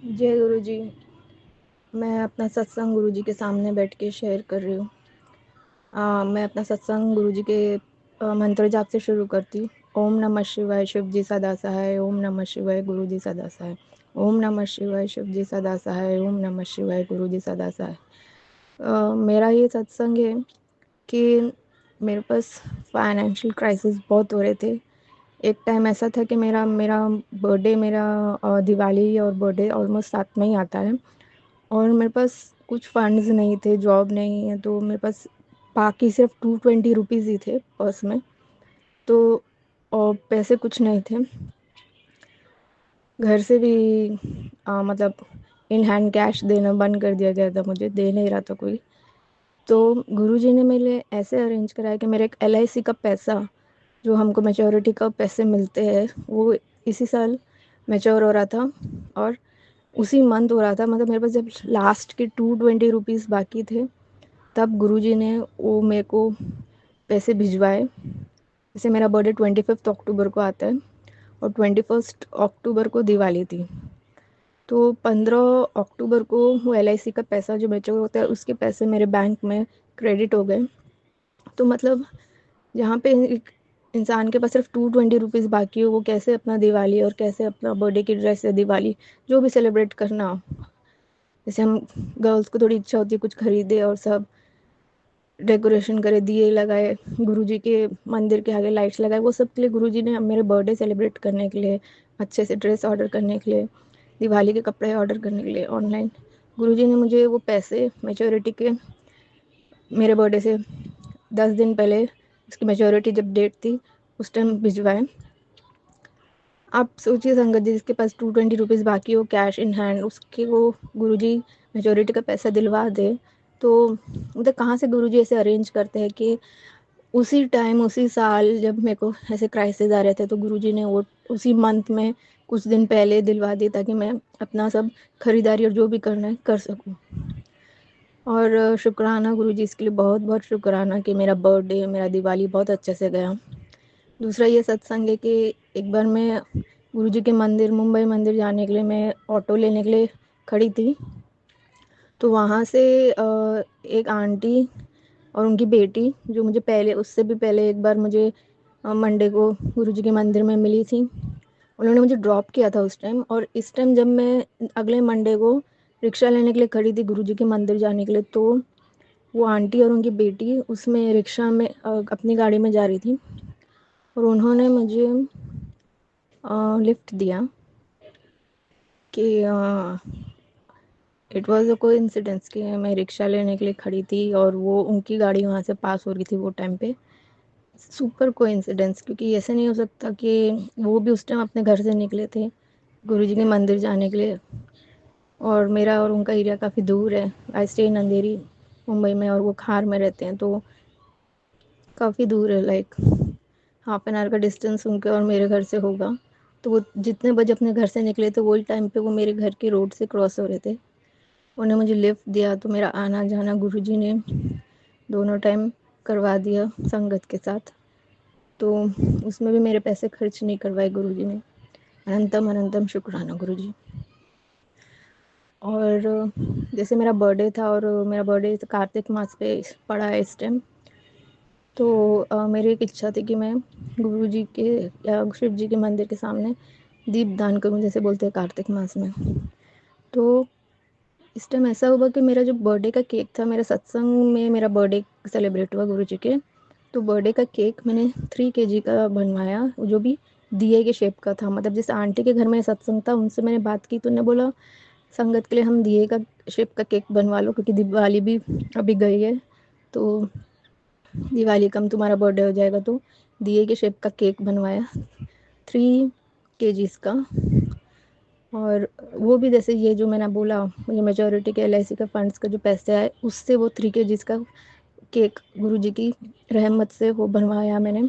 जय गुरु जी। मैं अपना सत्संग गुरु जी के सामने बैठ के शेयर कर रही हूँ। मैं अपना सत्संग गुरु जी के मंत्र जाप से शुरू करती हूँ। ओम नमः शिवाय शिव जी सदा सहाय, ओम नमः शिवाय गुरु जी सदा सहाय, ओम नमः शिवाय शिव जी सदा सहाय, ओम नमः शिवाय गुरु जी सदा सहाय। मेरा ये सत्संग है कि मेरे पास फाइनेंशियल क्राइसिस बहुत हो रहे थे। एक टाइम ऐसा था कि मेरा मेरा बर्थडे मेरा दिवाली और बर्थडे ऑलमोस्ट साथ में ही आता है, और मेरे पास कुछ फंड्स नहीं थे, जॉब नहीं है, तो मेरे पास बाकी सिर्फ 220 रुपीज़ ही थे पर्स में। तो और पैसे कुछ नहीं थे घर से भी। मतलब इन हैंड कैश देना बंद कर दिया गया था, मुझे दे नहीं रहा था कोई। तो गुरुजी ने मेरे लिए ऐसे अरेंज कराया कि मेरे एक LIC का पैसा, जो हमको मैच्योरिटी का पैसे मिलते हैं, वो इसी साल मैच्योर हो रहा था और उसी मंथ हो रहा था। मतलब मेरे पास जब लास्ट के 220 रुपीज़ बाकी थे, तब गुरुजी ने वो मेरे को पैसे भिजवाए। जैसे मेरा बर्थडे 25 अक्टूबर को आता है और 21 अक्टूबर को दिवाली थी, तो 15 अक्टूबर को वो LIC का पैसा जो मैच्योर होता है, उसके पैसे मेरे बैंक में क्रेडिट हो गए। तो मतलब जहाँ पे एक इंसान के पास सिर्फ 220 रुपीज़ बाकी हो, वो कैसे अपना दिवाली और कैसे अपना बर्थडे की ड्रेस या दिवाली जो भी सेलिब्रेट करना हो, जैसे हम गर्ल्स को थोड़ी इच्छा होती है कुछ खरीदे और सब डेकोरेशन करे, दिए लगाए, गुरुजी के मंदिर के आगे लाइट्स लगाए, वो सब के लिए गुरुजी ने मेरे बर्थडे सेलिब्रेट करने के लिए, अच्छे से ड्रेस ऑर्डर करने के लिए, दिवाली के कपड़े ऑर्डर करने के लिए ऑनलाइन, गुरुजी ने मुझे वो पैसे मैच्योरिटी के मेरे बर्थडे से 10 दिन पहले, उसकी मैच्योरिटी जब डेट थी उस टाइम भिजवाए। आप सोचिए संगत जी, जिसके पास 220 रुपीज़ बाकी हो कैश इन हैंड, उसके वो गुरुजी मेजोरिटी का पैसा दिलवा दे, तो मतलब कहाँ से गुरुजी ऐसे अरेंज करते हैं कि उसी टाइम उसी साल जब मेरे को ऐसे क्राइसिस आ रहे थे, तो गुरुजी ने वो उसी मंथ में कुछ दिन पहले दिलवा दी, ताकि मैं अपना सब खरीदारी और जो भी करना है कर सकूँ। और शुक्राना गुरुजी, इसके लिए बहुत बहुत शुक्राना कि मेरा बर्थडे मेरा दिवाली बहुत अच्छे से गया। दूसरा ये सत्संग है कि एक बार मैं गुरुजी के मंदिर, मुंबई मंदिर जाने के लिए मैं ऑटो लेने के लिए खड़ी थी, तो वहाँ से एक आंटी और उनकी बेटी, जो मुझे पहले, उससे भी पहले एक बार मुझे मंडे को गुरुजी के मंदिर में मिली थी, उन्होंने मुझे ड्रॉप किया था उस टाइम। और इस टाइम जब मैं अगले मंडे को रिक्शा लेने के लिए खड़ी थी गुरुजी के मंदिर जाने के लिए, तो वो आंटी और उनकी बेटी उसमें रिक्शा में अपनी गाड़ी में जा रही थी, और उन्होंने मुझे लिफ्ट दिया कि इट वाज अ कोइंसिडेंस कि मैं रिक्शा लेने के लिए खड़ी थी और वो उनकी गाड़ी वहाँ से पास हो रही थी वो टाइम पे। सुपर कोइंसिडेंस, क्योंकि ऐसे नहीं हो सकता कि वो भी उस टाइम अपने घर से निकले थे गुरुजी के मंदिर जाने के लिए, और मेरा और उनका एरिया काफ़ी दूर है। आई स्टे इन अंधेरी मुंबई में, और वो खार में रहते हैं, तो काफ़ी दूर है, लाइक हाफ एन आवर का डिस्टेंस उनके और मेरे घर से होगा। तो वो जितने बजे अपने घर से निकले थे, वही टाइम पे वो मेरे घर की रोड से क्रॉस हो रहे थे। उन्हें मुझे लिफ्ट दिया, तो मेरा आना जाना गुरुजी ने दोनों टाइम करवा दिया संगत के साथ। तो उसमें भी मेरे पैसे खर्च नहीं करवाए गुरुजी ने। अनंतम अनंतम शुक्राना गुरुजी। और जैसे मेरा बर्थडे था, और मेरा बर्थडे कार्तिक मास पे पड़ा है इस टाइम, तो मेरी एक इच्छा थी कि मैं गुरुजी के या शिव जी के मंदिर के सामने दीप दान करूं, जैसे बोलते हैं कार्तिक मास में। तो इस टाइम ऐसा हुआ कि मेरा जो बर्थडे का केक था, मेरा सत्संग में मेरा बर्थडे सेलिब्रेट हुआ गुरुजी के, तो बर्थडे का केक मैंने 3 kg का बनवाया, जो भी दिए के शेप का था। मतलब जैसे आंटी के घर में सत्संग था, उनसे मैंने बात की, तो उन्होंने बोला संगत के लिए हम दिए का शेप का केक बनवा लो, क्योंकि दिवाली भी अभी गई है, तो दिवाली कम तुम्हारा बर्थडे हो जाएगा। तो दिए के शेप का केक बनवाया 3 kg का। और वो भी जैसे ये जो मैंने बोला, मुझे मेजोरिटी के LIC का फंड्स का जो पैसे आए, उससे वो 3 kg का केक गुरुजी की रहमत से वो बनवाया मैंने।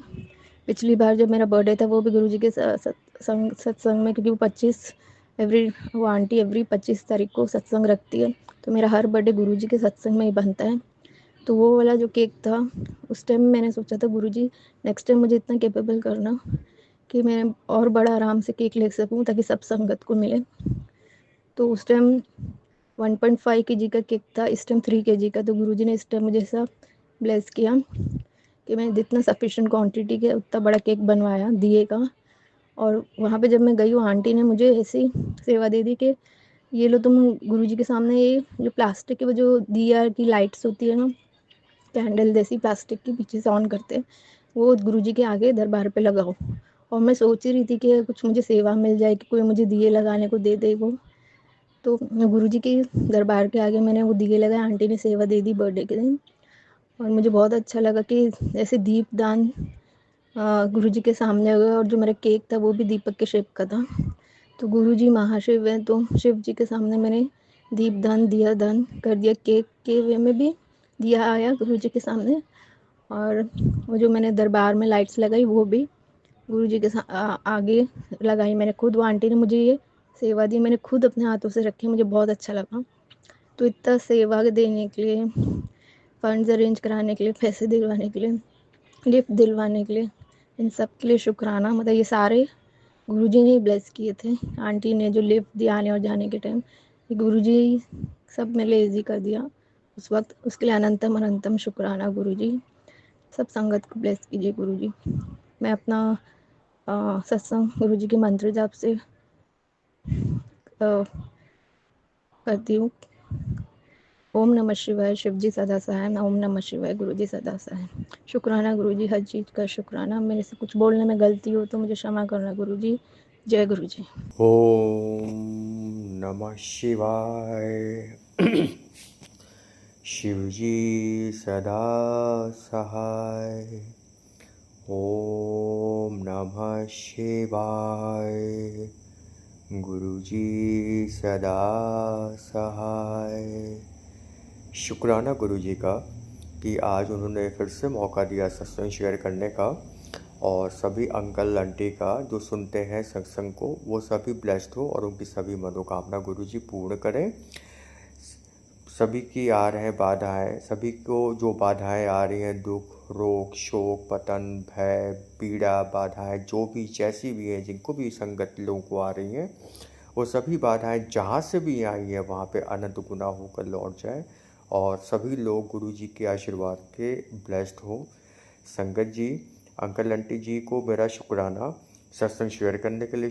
पिछली बार जब मेरा बर्थडे था, वो भी गुरुजी के सत्संग में, क्योंकि वो 25 एवरी वो आंटी एवरी 25 तारीख को सत्संग रखती है, तो मेरा हर बर्थडे गुरुजी के सत्संग में ही बनता है। तो वो वाला जो केक था, उस टाइम मैंने सोचा था गुरुजी नेक्स्ट टाइम मुझे इतना कैपेबल करना कि मैं और बड़ा आराम से केक ले सकूं, ताकि सब संगत को मिले। तो उस टाइम 1.5 केजी का केक था, इस टाइम 3 केजी का। तो गुरुजी ने इस टाइम मुझे ऐसा ब्लेस किया कि मैं जितना सफिशिएंट क्वांटिटी के उतना बड़ा केक बनवाया दिए का। और वहाँ पे जब मैं गई, वो आंटी ने मुझे ऐसी सेवा दे दी कि ये लो तुम गुरुजी के सामने ये जो प्लास्टिक के वो जो दिया की लाइट्स होती है ना, कैंडल जैसी प्लास्टिक की पीछे से ऑन करते हैं, वो गुरुजी के आगे दरबार पे लगाओ। और मैं सोच ही रही थी कि कुछ मुझे सेवा मिल जाए कि कोई मुझे दिए लगाने को दे दे वो। तो गुरुजी के दरबार के आगे मैंने वो दिए लगाए, आंटी ने सेवा दे दी बर्थडे के दिन। और मुझे बहुत अच्छा लगा कि ऐसे दीपदान गुरुजी के सामने हुए। और जो मेरा केक था वो भी दीपक के शेप का था। तो गुरुजी महाशिव हैं, तो शिव जी के सामने मैंने दीपदान दिया, दान कर दिया। केक के वे में भी दिया आया गुरुजी के सामने। और वो जो मैंने दरबार में लाइट्स लगाई वो भी गुरुजी के आगे लगाई मैंने खुद। वो आंटी ने मुझे ये सेवा दी, मैंने खुद अपने हाथों से रखी, मुझे बहुत अच्छा लगा। तो इतना सेवा देने के लिए, फंड्स अरेंज कराने के लिए, पैसे दिलवाने के लिए, गिफ्ट दिलवाने के लिए, इन सब के लिए शुक्राना। मतलब ये सारे गुरुजी ने ब्लेस किए थे। आंटी ने जो लिफ्ट दिया आने और जाने के टाइम, ये गुरुजी सब मेरे लिए ईजी कर दिया उस वक्त। उसके लिए अनंतम अनंतम शुक्राना गुरुजी। सब संगत को ब्लेस कीजिए गुरुजी। मैं अपना सत्संग गुरुजी के मंत्र जाप से करती हूँ। ओम नमः शिवाय, शिवजी सदा सहाय। ओम नमः शिवाय, गुरुजी सदा सहाय। शुक्राना गुरुजी, हर चीज़ का शुक्राना। मेरे से कुछ बोलने में गलती हो तो मुझे क्षमा करना गुरुजी। जय गुरुजी। ओम नमः शिवाय। शिवजी सदा सहाय। ओम नमः शिवाय, गुरुजी सदा सहाय। शुक्राना गुरुजी का कि आज उन्होंने फिर से मौका दिया सत्संग शेयर करने का। और सभी अंकल आंटी का जो सुनते हैं सत्संग को, वो सभी ब्लेस्ड हो और उनकी सभी मनोकामना गुरुजी पूर्ण करें। सभी की आ रहे हैं बाधाएं, सभी को जो बाधाएं आ रही हैं, दुख, रोग, शोक, पतन, भय, पीड़ा, बाधाएं जो भी जैसी भी हैं, जिनको भी संगत लोगों को आ रही हैं, वो सभी बाधाएं जहाँ से भी आई हैं वहाँ पे अनंत गुना होकर लौट जाए और सभी लोग गुरुजी के आशीर्वाद के ब्लेस्ड हो। संगत जी, अंकल आंटी जी को मेरा शुक्राना, सत्संग शेयर करने के लिए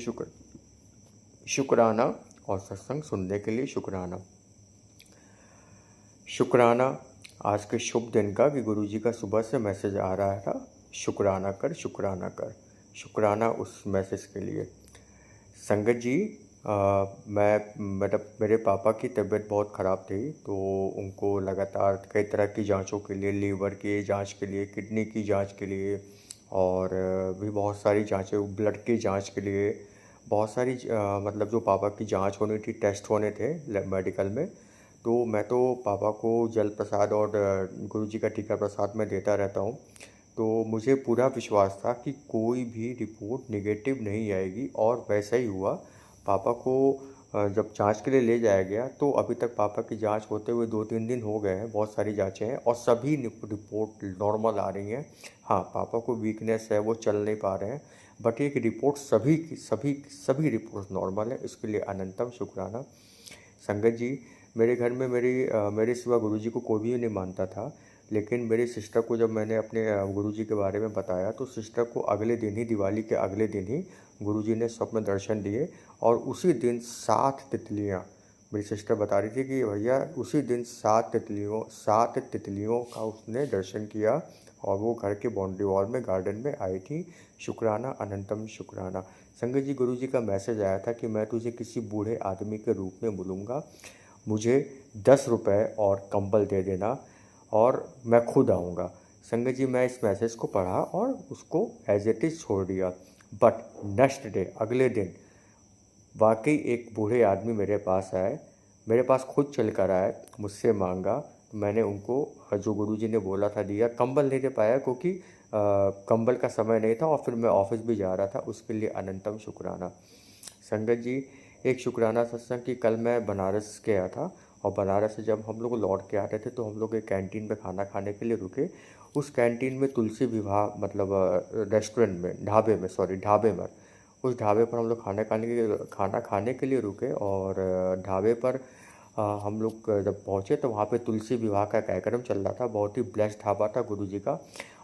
शुक्राना और सत्संग सुनने के लिए शुक्राना। शुक्राना आज के शुभ दिन का कि गुरुजी का सुबह से मैसेज आ रहा था, शुक्राना कर, शुक्राना कर। शुक्राना उस मैसेज के लिए। संगत जी, मतलब मेरे पापा की तबीयत बहुत ख़राब थी, तो उनको लगातार कई तरह की जांचों के लिए, लीवर की जांच के लिए, किडनी की जांच के लिए और भी बहुत सारी जांचें, ब्लड की जांच के लिए बहुत सारी मतलब जो पापा की जांच होनी थी, टेस्ट होने थे मेडिकल में। तो मैं तो पापा को जल प्रसाद और गुरुजी का टीका प्रसाद में देता रहता हूँ। तो मुझे पूरा विश्वास था कि कोई भी रिपोर्ट नेगेटिव नहीं आएगी और वैसा ही हुआ। पापा को जब जांच के लिए ले जाया गया तो अभी तक पापा की जांच होते हुए 2-3 दिन हो गए हैं, बहुत सारी जांचें हैं और सभी रिपोर्ट नॉर्मल आ रही हैं। हाँ, पापा को वीकनेस है, वो चल नहीं पा रहे हैं, बट एक रिपोर्ट सभी की सभी रिपोर्ट नॉर्मल है। इसके लिए अनंतम शुक्राना। संगत जी, मेरे घर में मेरे सिवा गुरुजी को कोई भी नहीं मानता था, लेकिन मेरी सिस्टर को जब मैंने अपने गुरुजी के बारे में बताया तो सिस्टर को अगले दिन ही, दिवाली के अगले दिन ही गुरुजी ने स्वप्न दर्शन दिए और उसी दिन 7 तितलियाँ, मेरी सिस्टर बता रही थी कि भैया उसी दिन 7 तितलियों का उसने दर्शन किया और वो घर के बाउंड्री वॉल में, गार्डन में आई थी। शुक्राना, अनंतम शुक्राना। संगत जी, गुरुजी का मैसेज आया था कि मैं तुझे किसी बूढ़े आदमी के रूप में मिलूँगा, मुझे 10 रुपये और कंबल दे देना और मैं खुद आऊँगा। संगत जी, मैं इस मैसेज को पढ़ा और उसको एज इट इज़ छोड़ दिया। बट नेक्स्ट डे, अगले दिन, वाकई एक बूढ़े आदमी मेरे पास आए, मेरे पास खुद चल कर आए, मुझसे मांगा। मैंने उनको जो गुरुजी ने बोला था दिया। कंबल नहीं दे पाया क्योंकि कंबल का समय नहीं था और फिर मैं ऑफिस भी जा रहा था, उसके लिए अनंतम शुक्राना। संगत जी, एक शुक्राना सत्संग कि कल मैं बनारस गया था और बनारस से जब हम लोग लौट के आ रहे थे तो हम लोग एक कैंटीन में खाना खाने के लिए रुके। उस कैंटीन में तुलसी विवाह, मतलब रेस्टोरेंट में, ढाबे में उस ढाबे पर हम लोग खाना खाने के लिए रुके और ढाबे पर हम लोग जब पहुँचे तो वहाँ पे तुलसी विवाह का कार्यक्रम चल रहा था। बहुत ही ब्लेस्ड ढाबा था गुरुजी का।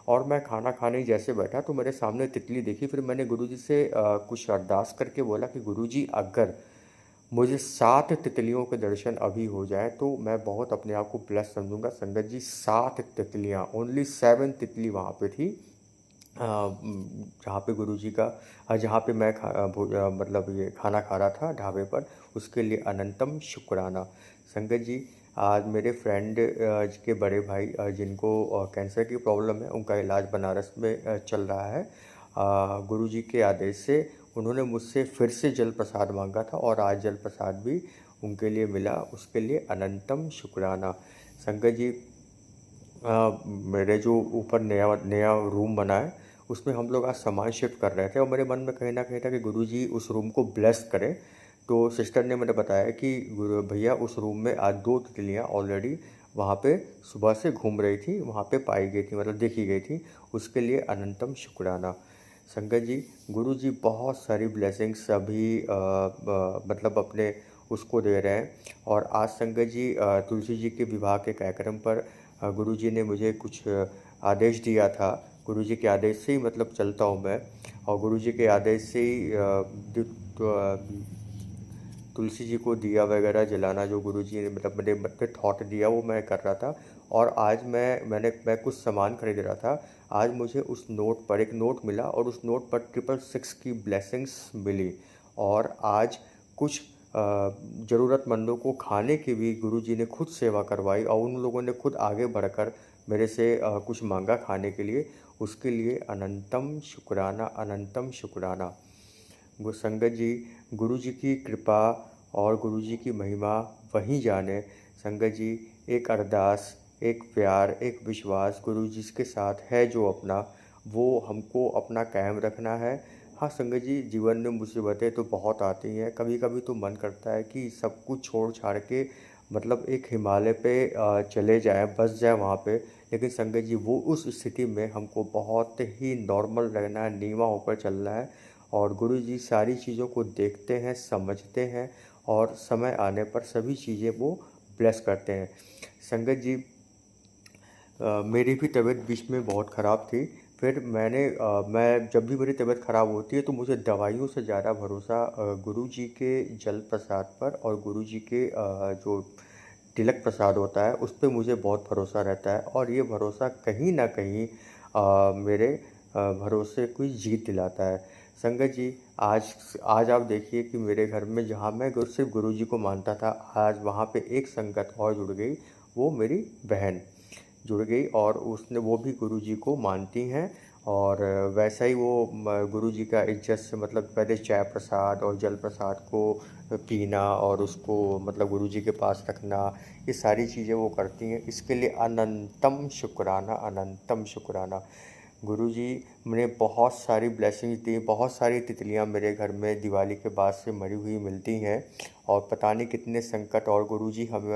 और मैं खाना खाने जैसे बैठा तो मेरे सामने तितली देखी। फिर मैंने गुरुजी से कुछ अरदास करके बोला कि गुरुजी, अगर मुझे 7 तितलियों के दर्शन अभी हो जाए तो मैं बहुत अपने आप को ब्लेस्ड समझूंगा। संगत जी, 7 तितलियाँ, ओनली 7 तितली वहाँ पे थी। जहाँ पे गुरुजी का जहाँ पे मैं मतलब ये खाना खा रहा था ढाबे पर, उसके लिए अनंतम शुक्राना। संगत जी, आज मेरे फ्रेंड के बड़े भाई जिनको कैंसर की प्रॉब्लम है, उनका इलाज बनारस में चल रहा है। गुरुजी के आदेश से उन्होंने मुझसे फिर से जल प्रसाद मांगा था और आज जल प्रसाद भी उनके लिए मिला, उसके लिए अनंतम शुक्राना। संगत जी, मेरे जो ऊपर नया नया रूम बना है उसमें हम लोग आज सामान शिफ्ट कर रहे थे और मेरे मन में कहीं ना कहीं था कि गुरुजी उस रूम को ब्लेस करें। तो सिस्टर ने मुझे बताया कि गुरु भैया, उस रूम में आज 2 तितलियाँ ऑलरेडी वहाँ पे सुबह से घूम रही थी, वहाँ पे पाई गई थी, मतलब देखी गई थी, उसके लिए अनंतम शुक्राना। संगत जी, गुरु जी बहुत सारी ब्लेसिंग्स अभी मतलब अपने उसको दे रहे हैं। और आज संगत जी तुलसी जी के विवाह के कार्यक्रम पर गुरु जी ने मुझे कुछ आदेश दिया था। गुरु जी के आदेश से ही मतलब चलता हूँ मैं, और गुरु जी के आदेश से ही तुलसी जी को दिया वगैरह जलाना जो गुरु जी ने मतलब मेरे मन पे थॉट दिया वो मैं कर रहा था। और आज मैं कुछ सामान खरीद रहा था। आज मुझे उस नोट पर एक नोट मिला और उस नोट पर 666 की ब्लेसिंग्स मिली। और आज कुछ ज़रूरतमंदों को खाने की भी गुरु जी ने खुद सेवा करवाई और उन लोगों ने खुद आगे बढ़कर मेरे से कुछ मांगा खाने के लिए। उसके लिए अनंतम शुक्राना, अनंतम शुक्राना। संगत जी, गुरु जी की कृपा और गुरु जी की महिमा वही जाने। संगत जी, एक अरदास, एक प्यार, एक विश्वास गुरु जी के साथ है जो अपना, वो हमको अपना कायम रखना है। हाँ संगत जी, जीवन में मुसीबतें तो बहुत आती हैं, कभी कभी तो मन करता है कि सब कुछ छोड़ छाड़ के मतलब एक हिमालय पे चले जाएं, बस जाए वहाँ पे। लेकिन संगत जी, वो उस स्थिति में हमको बहुत ही नॉर्मल रहना है, नीवा होकर चलना है। और गुरु जी सारी चीज़ों को देखते हैं, समझते हैं और समय आने पर सभी चीज़ें वो ब्लेस करते हैं। संगत जी, मेरी भी तबीयत बीच में बहुत ख़राब थी। फिर मैं जब भी मेरी तबीयत ख़राब होती है तो मुझे दवाइयों से ज़्यादा भरोसा गुरु जी के जल प्रसाद पर और गुरु जी के जो तिलक प्रसाद होता है उस पे मुझे बहुत भरोसा रहता है। और ये भरोसा कहीं ना कहीं मेरे भरोसे को जीत दिलाता है। संगत जी, आज आज आप देखिए कि मेरे घर में जहाँ मैं सिर्फ गुरु जी को मानता था, आज वहाँ पे एक संगत और जुड़ गई। वो मेरी बहन जुड़ गई और उसने वो भी गुरु जी को मानती हैं। और वैसा ही वो गुरु जी का इज्जत से मतलब पहले चाय प्रसाद और जल प्रसाद को पीना और उसको मतलब गुरु जी के पास रखना, ये सारी चीज़ें वो करती हैं। इसके लिए अनंतम शुक्राना, अनंतम शुक्राना। गुरुजी ने बहुत सारी ब्लेसिंग्स दी, बहुत सारी तितलियां मेरे घर में दिवाली के बाद से मरी हुई मिलती हैं। और पता नहीं कितने संकट और गुरुजी हम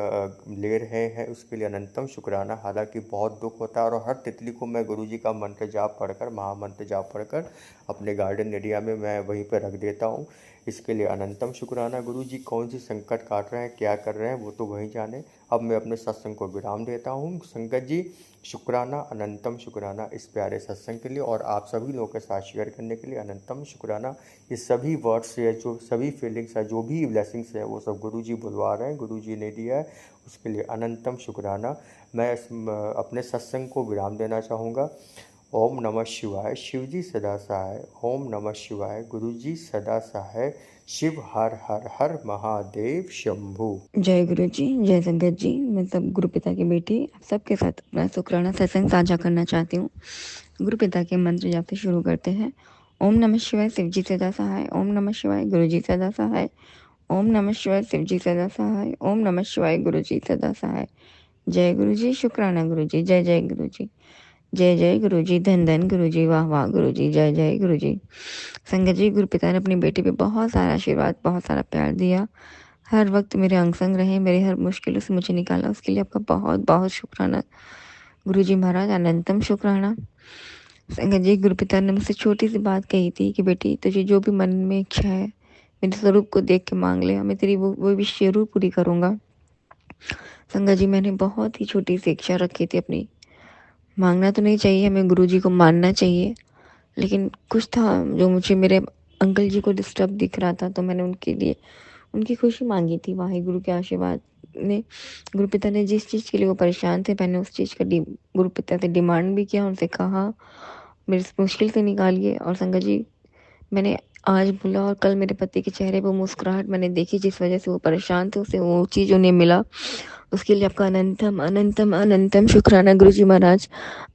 ले रहे हैं, उसके लिए अनंतम शुक्राना। हालांकि बहुत दुख होता है और हर तितली को मैं गुरुजी का मंत्र जाप पढ़कर, महामंत्र जाप पढ़कर अपने गार्डन एरिया में मैं वहीं पर रख देता हूँ। इसके लिए अनंतम शुक्राना। गुरुजी कौन सी संकट काट रहे हैं, क्या कर रहे हैं, वो तो वही जाने। अब मैं अपने सत्संग को विराम देता हूँ। संगत जी, शुक्राना, अनंतम शुक्राना इस प्यारे सत्संग के लिए और आप सभी लोगों के साथ शेयर करने के लिए अनंतम शुक्राना। ये सभी वर्ड्स है, जो सभी फीलिंग्स है, जो भी ब्लेसिंग्स है, वो सब गुरुजी बुलवा रहे हैं, गुरुजी ने दिया है, उसके लिए अनंतम शुक्राना। मैं अपने सत्संग को विराम देना चाहूँगा। ओम नमः शिवाय, शिवजी सदा सहाय। ओम नमः शिवाय, गुरुजी सदा सहाय। शिव हर हर हर महादेव शंभु। जय गुरु जी, जय संगत जी। मैं सब गुरु पिता की बेटी आप सबके साथ अपना शुक्राना सत्संग साझा करना चाहती हूँ। गुरु पिता के मंत्र जाप से शुरू करते हैं। ओम नमः शिवाय, शिव जी सदा सहाय। ओम नमः शिवाय, गुरु जी सदा सहाय। ओम नमः शिवाय, शिव जी सदा सहाय। ओम नमः शिवाय, गुरु जी सदा सहाय। जय गुरु जी, शुक्राना गुरु जी, जय जय गुरु जी, जय जय गुरु जी, धन धन गुरु जी, वाह वाह गुरु जी, जय जय गुरु जी। संगत जी, गुरु पिता ने अपनी बेटी पे बहुत सारा आशीर्वाद, बहुत सारा प्यार दिया। हर वक्त मेरे अंग संग रहे, मेरे हर मुश्किलों से मुझे निकाला, उसके लिए आपका बहुत बहुत शुक्राना गुरु जी महाराज, अनंतम शुक्राना। संगत जी, गुरुपिता ने मुझसे छोटी सी बात कही थी कि बेटी तुझे जो भी मन में इच्छा है मेरे स्वरूप को देख के मांग ले, मैं तेरी वो विश जरूर पूरी करूँगा। संगत जी, मैंने बहुत ही छोटी सी इच्छा रखी थी अपनी। मांगना तो नहीं चाहिए, हमें गुरुजी को मानना चाहिए, लेकिन कुछ था जो मुझे मेरे अंकल जी को डिस्टर्ब दिख रहा था, तो मैंने उनके लिए उनकी खुशी मांगी थी। वाहे गुरु के आशीर्वाद ने, गुरुपिता ने जिस चीज़ के लिए वो परेशान थे, मैंने उस चीज़ का गुरुपिता से डिमांड भी किया, उनसे कहा मेरे इस मुश्किल से निकालिए। और संगत जी, मैंने आज बोला और कल मेरे पति के चेहरे पर मुस्कुराहट मैंने देखी, जिस वजह से वो परेशान थे उसे वो चीज़ उन्हें मिला। उसके लिए आपका अनंतम अनंतम अनंतम शुक्राना गुरुजी महाराज।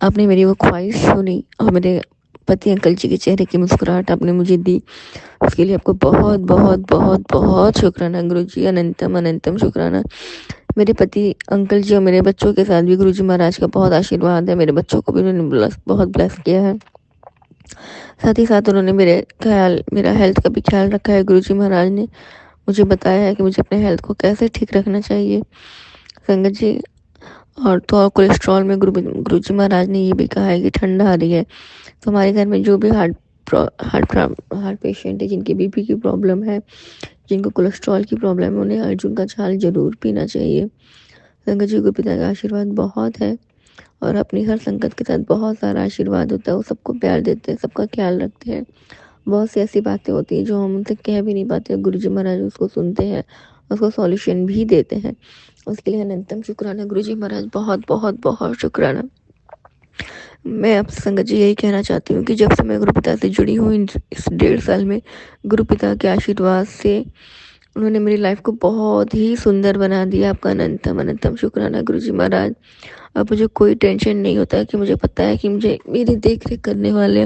आपने मेरी वो ख्वाहिश सुनी और मेरे पति अंकल जी के चेहरे की मुस्कुराहट आपने मुझे दी। उसके लिए आपको बहुत बहुत बहुत बहुत शुक्राना गुरुजी, अनंतम अनंतम शुक्राना। मेरे पति अंकल जी और मेरे बच्चों के साथ भी गुरुजी महाराज का बहुत आशीर्वाद है। मेरे बच्चों को भी उन्होंने बहुत ब्लेस किया है। साथ ही साथ उन्होंने मेरा हेल्थ का भी ख्याल रखा है। गुरुजी महाराज ने मुझे बताया है कि मुझे अपने हेल्थ को कैसे ठीक रखना चाहिए। संगत जी, और तो और कोलेस्ट्रॉल में गुरुजी महाराज ने ये भी कहा है कि ठंडा आ रही है, तो हमारे घर में जो भी हार्ट पेशेंट है, जिनकी बीपी की प्रॉब्लम है, जिनको कोलेस्ट्रॉल की प्रॉब्लम है, उन्हें अर्जुन का छाल जरूर पीना चाहिए। संगत जी, गुरुपिता का आशीर्वाद बहुत है और अपनी हर संकट के साथ बहुत सारा आशीर्वाद होता है। वो सबको प्यार देते हैं, सबका ख्याल रखते हैं। बहुत सी ऐसी बातें होती है जो हम उनसे कह भी नहीं पाते, गुरुजी महाराज उसको सुनते हैं, उसको सॉल्यूशन भी देते हैं। उसके लिए अनंतम शुक्राना गुरुजी महाराज, बहुत बहुत बहुत शुक्राना। मैं आपसे संगत जी यही कहना चाहती हूँ कि जब से मैं गुरुपिता से जुड़ी हूँ इस 1.5 साल में, गुरुपिता के आशीर्वाद से उन्होंने मेरी लाइफ को बहुत ही सुंदर बना दिया। आपका अनंतम अनंतम शुक्राना गुरुजी महाराज। अब मुझे कोई टेंशन नहीं होता है कि मुझे पता है कि मुझे मेरी देख रेख करने वाले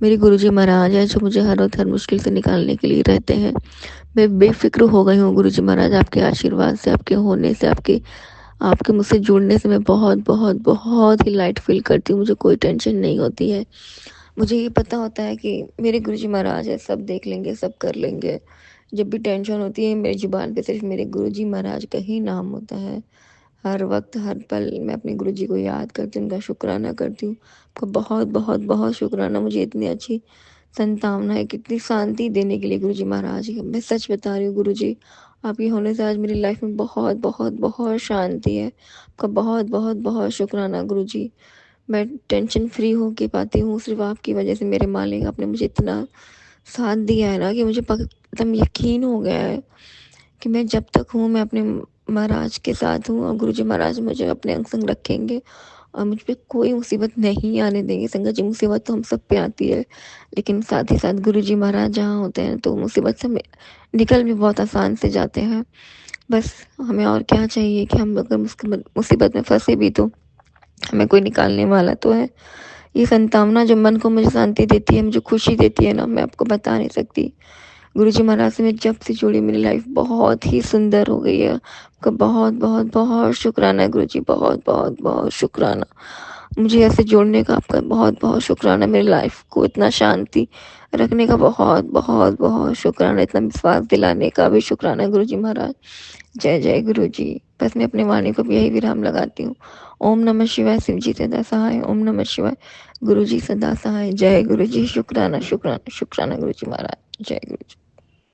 मेरे गुरुजी महाराज हैं, जो मुझे हर वक्त हर मुश्किल से निकालने के लिए रहते हैं। मैं बेफिक्र हो गई हूँ गुरुजी महाराज, आपके आशीर्वाद से, आपके होने से, आपके आपके मुझसे जुड़ने से मैं बहुत बहुत बहुत ही लाइट फील करती हूँ। मुझे कोई टेंशन नहीं होती है। मुझे ये पता होता है कि मेरे गुरुजी महाराज है, सब देख लेंगे, सब कर लेंगे। जब भी टेंशन होती है मेरी जुबान पे सिर्फ मेरे गुरुजी महाराज का ही नाम होता है। हर वक्त हर पल मैं अपने गुरुजी को याद करती हूँ, उनका शुक्राना करती हूँ। आपका बहुत बहुत बहुत शुक्राना, मुझे इतनी अच्छी संतावना है, कितनी शांति देने के लिए गुरुजी महाराज। मैं सच बता रही हूँ गुरुजी, आपके होने से आज मेरी लाइफ में बहुत बहुत बहुत शांति है। आपका बहुत बहुत बहुत शुक्राना गुरुजी। मैं टेंशन फ्री हो के पाती हूँ सिर्फ आपकी वजह से। मेरे मालिक, आपने मुझे इतना साथ दिया है ना कि मुझे एकदम यकीन हो गया है कि मैं जब तक हूँ मैं अपने महाराज के साथ हूँ और गुरुजी महाराज मुझे अपने अंग संग रखेंगे और मुझ पे कोई मुसीबत नहीं आने देंगे। संगत जी, मुसीबत तो हम सब पे आती है, लेकिन साथ ही साथ गुरुजी महाराज जहाँ होते हैं तो मुसीबत से निकल भी बहुत आसान से जाते हैं। बस हमें और क्या चाहिए कि हम अगर मुसीबत में फंसे भी तो हमें कोई निकालने वाला तो है। ये संतावना जो मन को मुझे शांति देती है, मुझे खुशी देती है ना, मैं आपको बता नहीं सकती। गुरुजी महाराज से मैं जब से जुड़ी मेरी लाइफ बहुत ही सुंदर हो गई है। आपका बहुत बहुत बहुत शुक्राना है गुरुजी, बहुत बहुत बहुत शुक्राना। मुझे ऐसे जोड़ने का आपका बहुत बहुत शुक्राना, मेरी लाइफ को इतना शांति रखने का बहुत बहुत बहुत शुक्राना, इतना विश्वास दिलाने का भी शुक्राना गुरुजी महाराज। जय जय गुरुजी। बस मैं अपने वाणी को भी यही विराम लगाती हूँ। ओम नमः शिवाय। शिव जी सदा सहाय। ओम नमः शिवाय। गुरुजी सदा सहाय। जय गुरुजी। शुक्राना शुक्राना शुक्राना गुरुजी महाराज। जय गुरुजी।